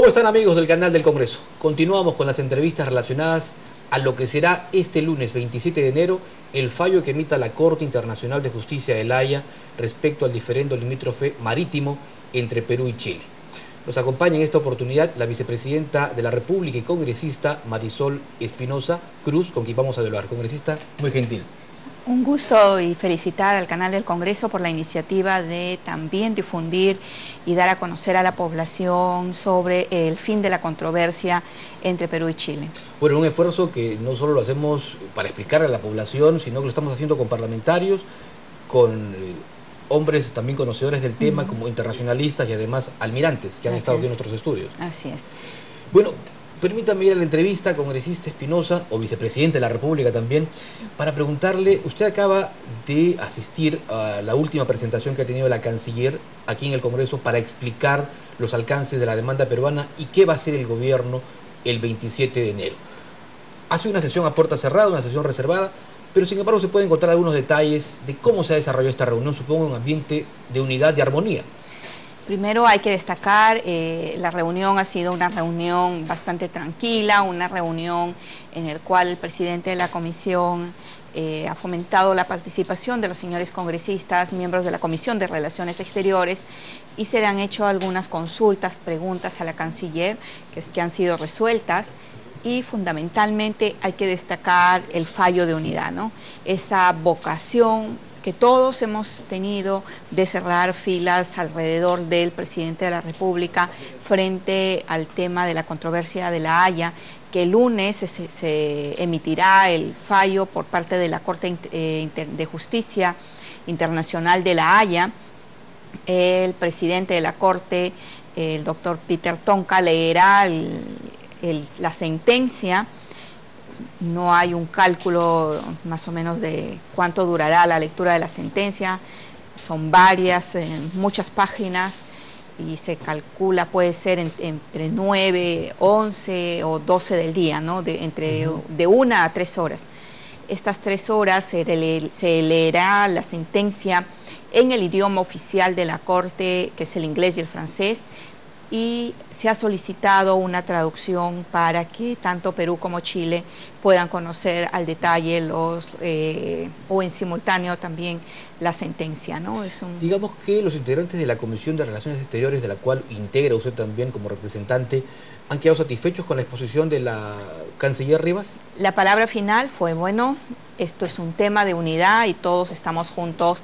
¿Cómo están, amigos del canal del Congreso? Continuamos con las entrevistas relacionadas a lo que será este lunes 27 de enero el fallo que emita la Corte Internacional de Justicia de La Haya respecto al diferendo limítrofe marítimo entre Perú y Chile. Nos acompaña en esta oportunidad la vicepresidenta de la República y congresista Marisol Espinosa Cruz, con quien vamos a dialogar. Congresista, muy gentil. Un gusto y felicitar al canal del Congreso por la iniciativa de también difundir y dar a conocer a la población sobre el fin de la controversia entre Perú y Chile. Bueno, un esfuerzo que no solo lo hacemos para explicar a la población, sino que lo estamos haciendo con parlamentarios, con hombres también conocedores del tema, como internacionalistas y además almirantes que han estado aquí en nuestros estudios. Así es. Bueno, permítame ir a la entrevista, congresista Espinosa, o vicepresidente de la República también, para preguntarle, usted acaba de asistir a la última presentación que ha tenido la canciller aquí en el Congreso para explicar los alcances de la demanda peruana y qué va a hacer el gobierno el 27 de enero. Hace una sesión a puerta cerrada, una sesión reservada, pero sin embargo se pueden encontrar algunos detalles de cómo se ha desarrollado esta reunión, supongo en un ambiente de unidad y armonía. Primero hay que destacar, la reunión ha sido una reunión bastante tranquila, una reunión en la cual el presidente de la comisión ha fomentado la participación de los señores congresistas, miembros de la Comisión de Relaciones Exteriores, y se le han hecho algunas consultas, preguntas a la canciller que han sido resueltas. Y fundamentalmente hay que destacar el fallo de unidad, ¿no? Esa vocación que todos hemos tenido de cerrar filas alrededor del presidente de la República frente al tema de la controversia de La Haya, que el lunes se emitirá el fallo por parte de la Corte de Justicia Internacional de La Haya. El presidente de la Corte, el doctor Peter Tonka, leerá la sentencia. No hay un cálculo más o menos de cuánto durará la lectura de la sentencia, son varias, muchas páginas, y se calcula puede ser entre 9, 11 o 12 del día, ¿no? De 1 a 3 horas. Estas 3 horas se leerá la sentencia en el idioma oficial de la Corte, que es el inglés y el francés, y se ha solicitado una traducción para que tanto Perú como Chile puedan conocer al detalle o en simultáneo también la sentencia, ¿no? Digamos que los integrantes de la Comisión de Relaciones Exteriores, de la cual integra usted también como representante, ¿han quedado satisfechos con la exposición de la canciller Rivas? La palabra final fue, bueno, esto es un tema de unidad y todos estamos juntos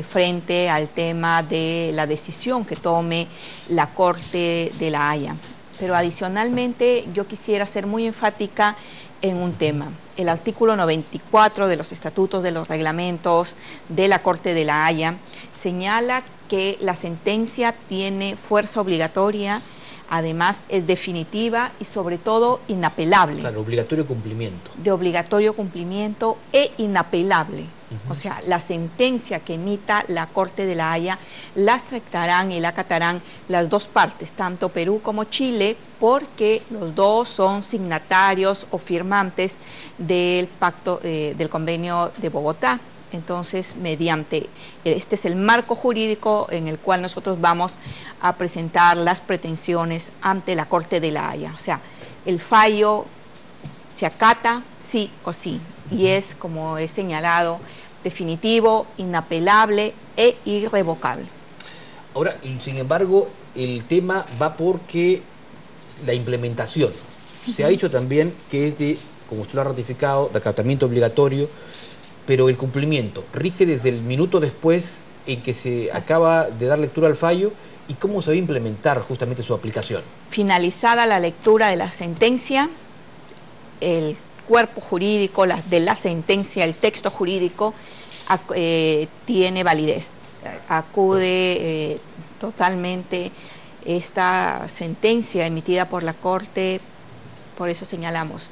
frente al tema de la decisión que tome la Corte de La Haya. Pero adicionalmente yo quisiera ser muy enfática en un tema. El artículo 94 de los estatutos de los reglamentos de la Corte de La Haya señala que la sentencia tiene fuerza obligatoria, además es definitiva y sobre todo inapelable. Claro, obligatorio cumplimiento. De obligatorio cumplimiento e inapelable. O sea, la sentencia que emita la Corte de La Haya la aceptarán y la acatarán las dos partes, tanto Perú como Chile, porque los dos son signatarios o firmantes del pacto del Convenio de Bogotá. Entonces, este es el marco jurídico en el cual nosotros vamos a presentar las pretensiones ante la Corte de La Haya. O sea, el fallo se acata sí o sí, y es, como he señalado, definitivo, inapelable e irrevocable. Ahora, sin embargo, el tema va porque la implementación. Se ha dicho también que es de, como usted lo ha ratificado, de acatamiento obligatorio, pero el cumplimiento rige desde el minuto después en que se acaba de dar lectura al fallo, y cómo se va a implementar justamente su aplicación. Finalizada la lectura de la sentencia, el cuerpo jurídico de la sentencia, el texto jurídico, tiene validez. Acude totalmente esta sentencia emitida por la Corte, por eso señalamos.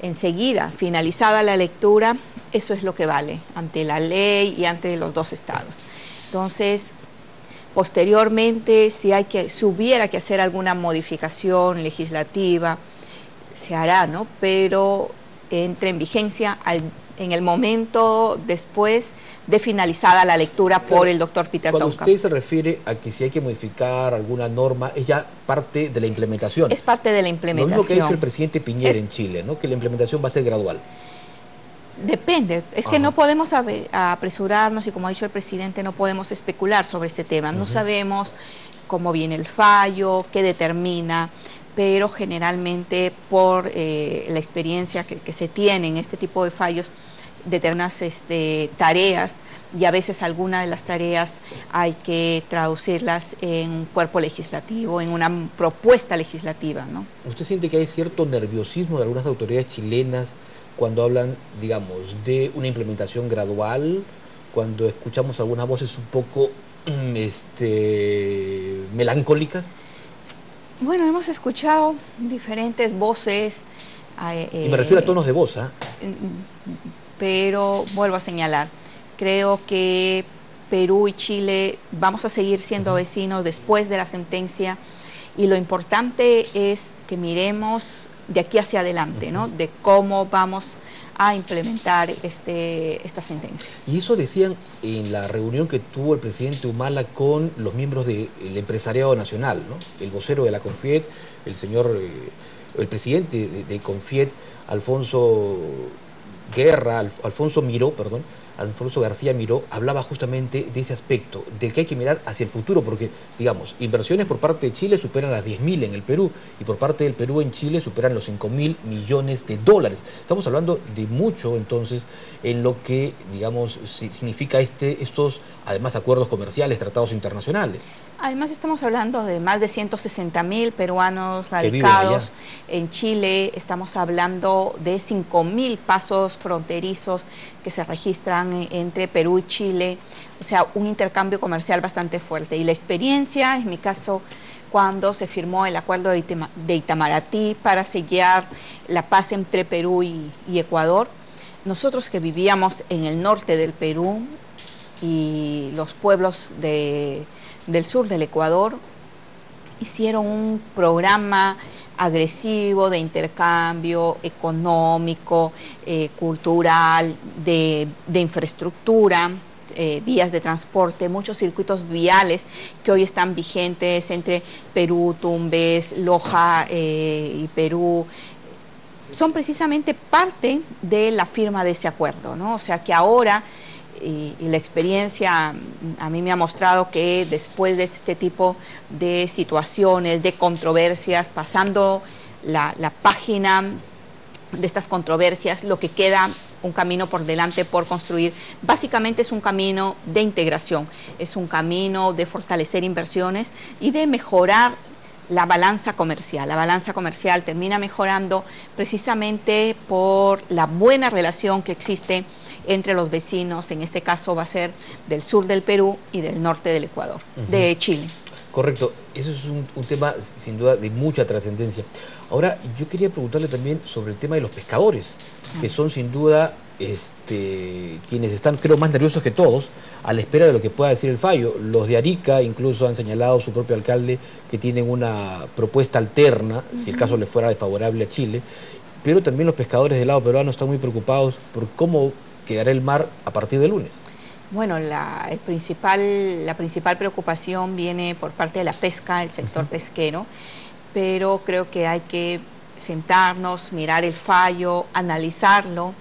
Enseguida, finalizada la lectura, eso es lo que vale ante la ley y ante los dos estados. Entonces, posteriormente, si hubiera que hacer alguna modificación legislativa, se hará, ¿no? Pero entre en vigencia en el momento después de finalizada la lectura por el doctor Peter Cuando Tonka. usted se refiere a que si hay que modificar alguna norma, es ya parte de la implementación. Es parte de la implementación. Lo mismo que ha hecho el presidente Piñera en Chile, ¿no? Que la implementación va a ser gradual. Depende, es que no podemos apresurarnos y como ha dicho el presidente, no podemos especular sobre este tema. No sabemos cómo viene el fallo, qué determina, pero generalmente por la experiencia que se tiene en este tipo de fallos, determinadas tareas, y a veces algunas de las tareas hay que traducirlas en un cuerpo legislativo, en una propuesta legislativa, ¿no? ¿Usted siente que hay cierto nerviosismo de algunas autoridades chilenas cuando hablan, digamos, de una implementación gradual, cuando escuchamos algunas voces un poco melancólicas? Bueno, hemos escuchado diferentes voces. Y me refiero a tonos de voz, ¿ah? Pero vuelvo a señalar, creo que Perú y Chile vamos a seguir siendo vecinos después de la sentencia, y lo importante es que miremos de aquí hacia adelante, ¿no? De cómo vamos a implementar esta sentencia. Y eso decían en la reunión que tuvo el presidente Humala con los miembros del empresariado nacional, ¿no? El vocero de la CONFIET, el presidente de CONFIET, Alfonso García Miró, hablaba justamente de ese aspecto, de que hay que mirar hacia el futuro, porque, digamos, inversiones por parte de Chile superan las 10.000 en el Perú, y por parte del Perú en Chile superan los 5.000 millones de dólares. Estamos hablando de mucho, entonces, en lo que, digamos, significa estos, además, acuerdos comerciales, tratados internacionales. Además estamos hablando de más de 160.000 peruanos radicados en Chile, estamos hablando de 5.000 pasos fronterizos que se registran entre Perú y Chile, o sea, un intercambio comercial bastante fuerte. Y la experiencia, en mi caso, cuando se firmó el acuerdo de Itamaraty para sellar la paz entre Perú y Ecuador, nosotros que vivíamos en el norte del Perú y los pueblos del sur del Ecuador hicieron un programa agresivo de intercambio económico, cultural, de infraestructura, vías de transporte, muchos circuitos viales que hoy están vigentes entre Perú, Tumbes, Loja y Perú. Son precisamente parte de la firma de ese acuerdo, ¿no? O sea que ahora y la experiencia a mí me ha mostrado que después de este tipo de situaciones, de controversias, pasando la página de estas controversias, lo que queda un camino por delante por construir, básicamente es un camino de integración, es un camino de fortalecer inversiones y de mejorar la balanza comercial. La balanza comercial termina mejorando precisamente por la buena relación que existe entre los vecinos, en este caso va a ser del sur del Perú y del norte del Ecuador, de Chile. Correcto, eso es un tema sin duda de mucha trascendencia. Ahora, yo quería preguntarle también sobre el tema de los pescadores, que son sin duda quienes están, creo, más nerviosos que todos, a la espera de lo que pueda decir el fallo. Los de Arica incluso han señalado su propio alcalde que tienen una propuesta alterna, si el caso le fuera desfavorable a Chile, pero también los pescadores del lado peruano están muy preocupados por cómo quedará el mar a partir de lunes. Bueno, la principal preocupación viene por parte de la pesca, el sector pesquero, pero creo que hay que sentarnos, mirar el fallo, analizarlo,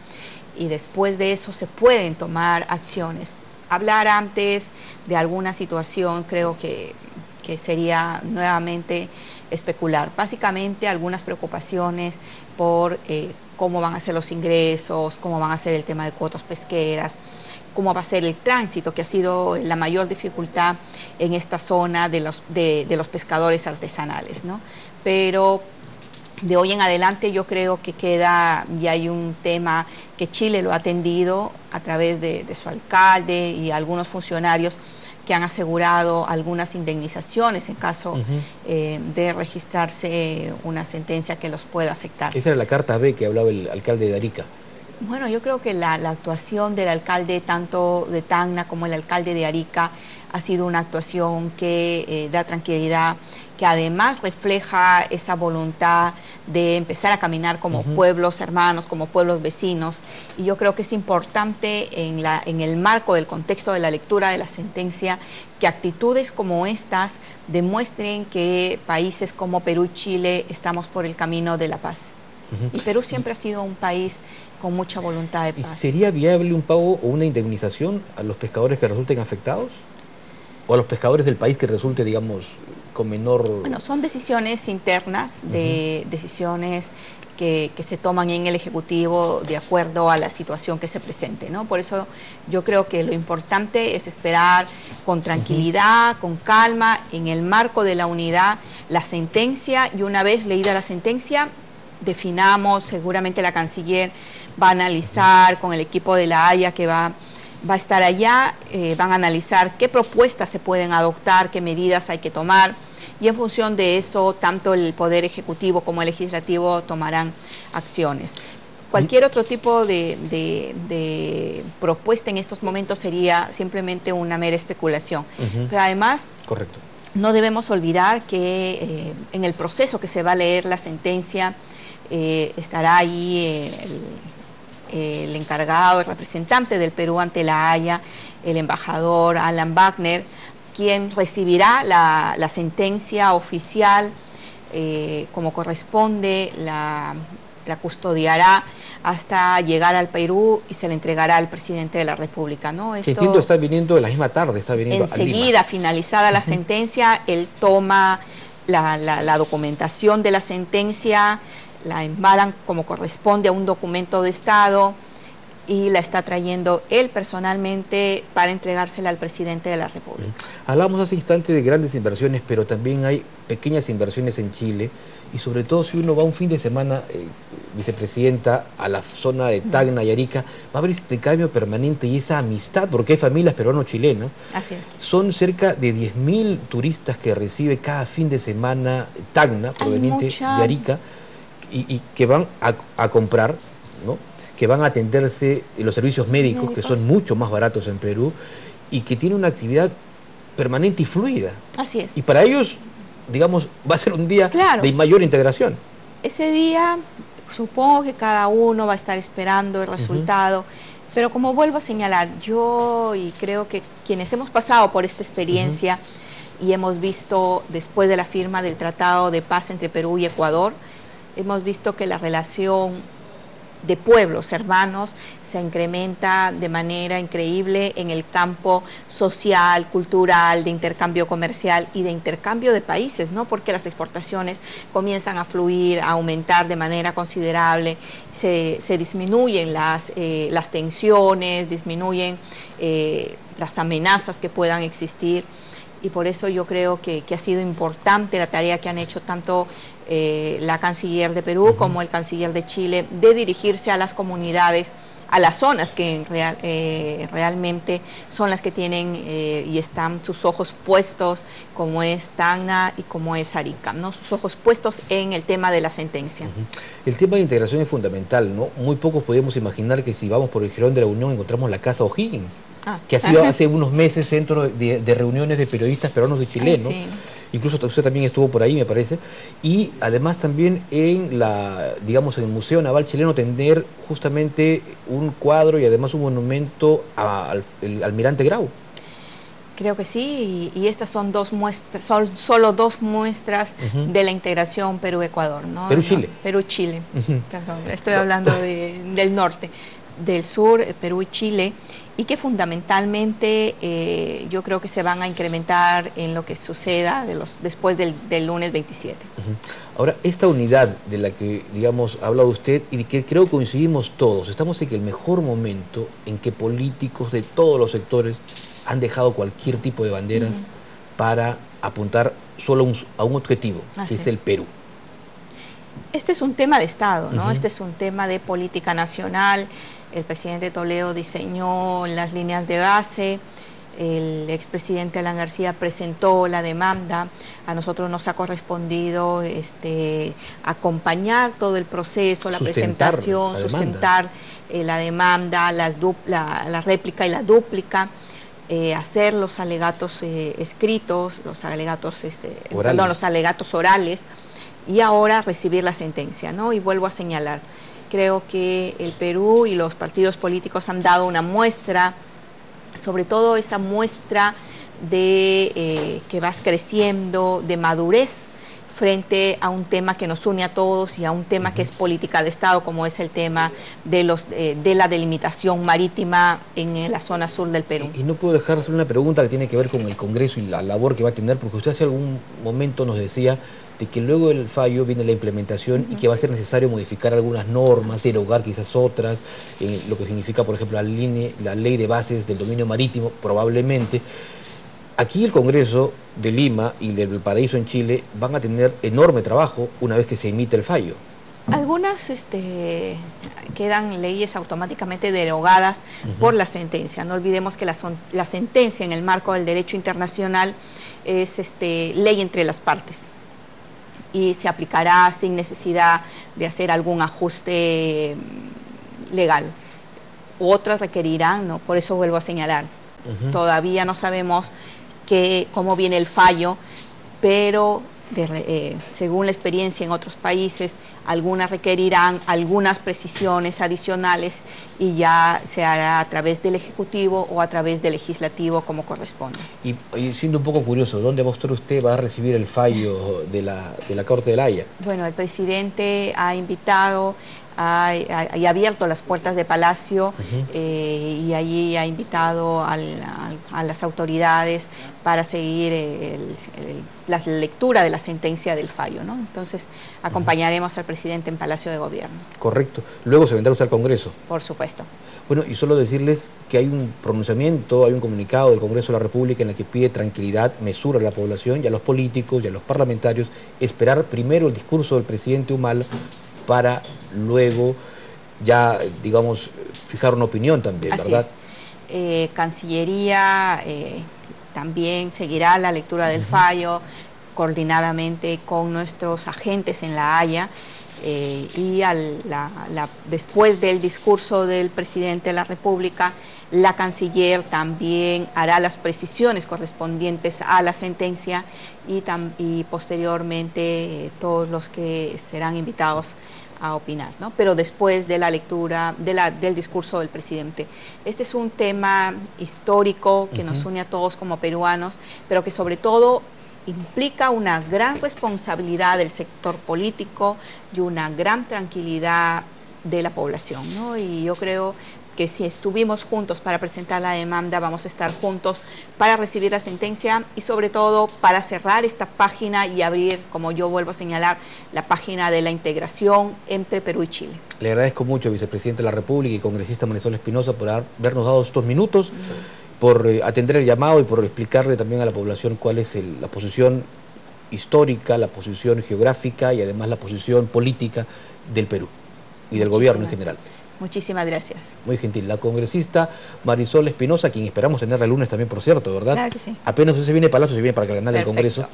y después de eso se pueden tomar acciones. Hablar antes de alguna situación creo que sería nuevamente especular. Básicamente algunas preocupaciones por cómo van a ser los ingresos, cómo van a ser el tema de cuotas pesqueras, cómo va a ser el tránsito, que ha sido la mayor dificultad en esta zona de los pescadores artesanales, ¿no? Pero de hoy en adelante yo creo que queda, y hay un tema que Chile lo ha atendido a través de su alcalde y algunos funcionarios que han asegurado algunas indemnizaciones en caso de registrarse una sentencia que los pueda afectar. Esa era la carta B que hablaba el alcalde de Arica. Bueno, yo creo que la actuación del alcalde tanto de Tacna como el alcalde de Arica ha sido una actuación que da tranquilidad, que además refleja esa voluntad de empezar a caminar como pueblos hermanos, como pueblos vecinos, y yo creo que es importante en el marco del contexto de la lectura de la sentencia que actitudes como estas demuestren que países como Perú y Chile estamos por el camino de la paz. Y Perú siempre ha sido un país con mucha voluntad de paz. ¿Y sería viable un pago o una indemnización a los pescadores que resulten afectados? ¿O a los pescadores del país que resulte, digamos, con menor...? Bueno, son decisiones internas, decisiones que se toman en el Ejecutivo de acuerdo a la situación que se presente, ¿no? Por eso yo creo que lo importante es esperar con tranquilidad, con calma, en el marco de la unidad, la sentencia, y una vez leída la sentencia, definamos, seguramente la canciller va a analizar con el equipo de La Haya que va a estar allá, van a analizar qué propuestas se pueden adoptar, qué medidas hay que tomar, y en función de eso, tanto el Poder Ejecutivo como el Legislativo tomarán acciones. Cualquier otro tipo de propuesta en estos momentos sería simplemente una mera especulación. Pero además, correcto, no debemos olvidar que en el proceso que se va a leer la sentencia, estará ahí el encargado, el representante del Perú ante La Haya, el embajador Alan Wagner, quien recibirá la sentencia oficial como corresponde, la custodiará hasta llegar al Perú y se le entregará al presidente de la República, ¿no? Esto, entiendo, está viniendo la misma tarde, está viniendo enseguida, finalizada la sentencia, él toma la documentación de la sentencia, la embalan como corresponde a un documento de Estado y la está trayendo él personalmente para entregársela al presidente de la República. Hablamos hace instante de grandes inversiones, pero también hay pequeñas inversiones en Chile, y sobre todo si uno va un fin de semana, vicepresidenta, a la zona de Tacna y Arica, va a haber ese intercambio permanente y esa amistad, porque hay familias peruano-chilenas. Así es. Son cerca de 10.000 turistas que recibe cada fin de semana Tacna, proveniente de Arica, y que van a comprar, ¿no?, que van a atenderse los servicios médicos, que son mucho más baratos en Perú, y que tiene una actividad permanente y fluida. Así es. Y para ellos, digamos, va a ser un día de mayor integración. Ese día, supongo que cada uno va a estar esperando el resultado, pero como vuelvo a señalar, yo y creo que quienes hemos pasado por esta experiencia y hemos visto después de la firma del Tratado de Paz entre Perú y Ecuador, hemos visto que la relación de pueblos hermanos se incrementa de manera increíble en el campo social, cultural, de intercambio comercial y de intercambio de países, ¿no? Porque las exportaciones comienzan a fluir, a aumentar de manera considerable, se disminuyen las tensiones, disminuyen las amenazas que puedan existir. Y por eso yo creo que ha sido importante la tarea que han hecho tanto la canciller de Perú como el canciller de Chile, de dirigirse a las comunidades, a las zonas que realmente son las que tienen y están sus ojos puestos, como es Tacna y como es Arica, ¿no? Sus ojos puestos en el tema de la sentencia. El tema de integración es fundamental, ¿no? Muy pocos podemos imaginar que si vamos por el Jirón de la Unión encontramos la Casa O'Higgins, que ha sido hace unos meses centro de reuniones de periodistas peruanos y chilenos. Sí. Incluso usted también estuvo por ahí, me parece. Y además también en digamos, en el Museo Naval Chileno tener justamente un cuadro y además un monumento al almirante Grau. Creo que sí, y estas son dos muestras, son solo dos muestras de la integración Perú-Ecuador, ¿no? Perú-Chile. Perú-Chile, perdón, estoy hablando del norte, del sur, Perú y Chile, y que fundamentalmente yo creo que se van a incrementar en lo que suceda después del lunes 27. Ahora, esta unidad de la que, digamos, ha hablado usted y que creo coincidimos todos, estamos en el mejor momento en que políticos de todos los sectores han dejado cualquier tipo de banderas para apuntar solo a un objetivo, que es el Perú. Este es un tema de Estado, ¿no? Este es un tema de política nacional. El presidente Toledo diseñó las líneas de base, el expresidente Alan García presentó la demanda, a nosotros nos ha correspondido acompañar todo el proceso, la presentación, sustentar la demanda, la réplica y la dúplica, hacer los alegatos escritos, los alegatos, los alegatos orales, y ahora recibir la sentencia, ¿no? Y vuelvo a señalar, creo que el Perú y los partidos políticos han dado una muestra, sobre todo esa muestra de que vas creciendo, de madurez frente a un tema que nos une a todos y a un tema que es política de Estado, como es el tema de la delimitación marítima en la zona sur del Perú. Y no puedo dejar de hacer una pregunta que tiene que ver con el Congreso y la labor que va a tener, porque usted hace algún momento nos decía de que luego del fallo viene la implementación y que va a ser necesario modificar algunas normas, derogar quizás otras, lo que significa, por ejemplo, la ley de bases del dominio marítimo, probablemente. Aquí el Congreso de Lima y del Paraíso en Chile van a tener enorme trabajo una vez que se emite el fallo. Algunas quedan leyes automáticamente derogadas por la sentencia. No olvidemos que la sentencia en el marco del derecho internacional es ley entre las partes y se aplicará sin necesidad de hacer algún ajuste legal. Otras requerirán, ¿no? Por eso vuelvo a señalar, todavía no sabemos cómo viene el fallo, pero según la experiencia en otros países, algunas requerirán algunas precisiones adicionales y ya se hará a través del Ejecutivo o a través del Legislativo como corresponde. Y siendo un poco curioso, ¿dónde usted va a recibir el fallo de la Corte de La Haya? Bueno, el presidente ha invitado y abierto las puertas de Palacio y allí ha invitado a las autoridades para seguir la lectura de la sentencia del fallo, ¿no? Entonces acompañaremos al presidente en Palacio de Gobierno. Correcto. Luego se vendrá usted al Congreso. Por supuesto. Bueno, y solo decirles que hay un pronunciamiento, hay un comunicado del Congreso de la República en el que pide tranquilidad, mesura a la población y a los políticos y a los parlamentarios, esperar primero el discurso del presidente Humala para luego ya, digamos, fijar una opinión también, ¿verdad? Así es. Cancillería también seguirá la lectura del fallo coordinadamente con nuestros agentes en La Haya y después del discurso del presidente de la República, la canciller también hará las precisiones correspondientes a la sentencia y posteriormente todos los que serán invitados a opinar, ¿no? Pero después de la lectura del discurso del presidente. Este es un tema histórico que nos une a todos como peruanos, pero que sobre todo implica una gran responsabilidad del sector político y una gran tranquilidad de la población, ¿no? Y yo creo que si estuvimos juntos para presentar la demanda, vamos a estar juntos para recibir la sentencia y sobre todo para cerrar esta página y abrir, como yo vuelvo a señalar, la página de la integración entre Perú y Chile. Le agradezco mucho, vicepresidente de la República y congresista Marisol Espinosa, por habernos dado estos minutos, por atender el llamado y por explicarle también a la población cuál es la posición histórica, la posición geográfica y además la posición política del Perú y del gobierno en general. Muchísimas gracias. Muy gentil. La congresista Marisol Espinosa, quien esperamos tenerla el lunes también, por cierto, ¿verdad? Claro que sí. Apenas usted viene a Palacio, se viene para el canal del Congreso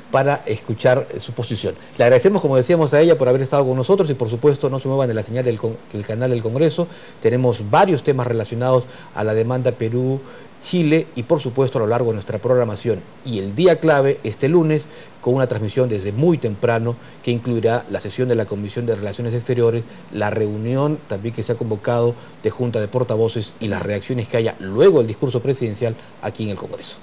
para escuchar su posición. Le agradecemos, como decíamos, a ella por haber estado con nosotros y, por supuesto, no se muevan de la señal del canal del Congreso. Tenemos varios temas relacionados a la demanda Perú-Chile y, por supuesto, a lo largo de nuestra programación. Y el día clave, este lunes, con una transmisión desde muy temprano que incluirá la sesión de la Comisión de Relaciones Exteriores, la reunión también que se ha convocado de Junta de Portavoces y las reacciones que haya luego del discurso presidencial aquí en el Congreso.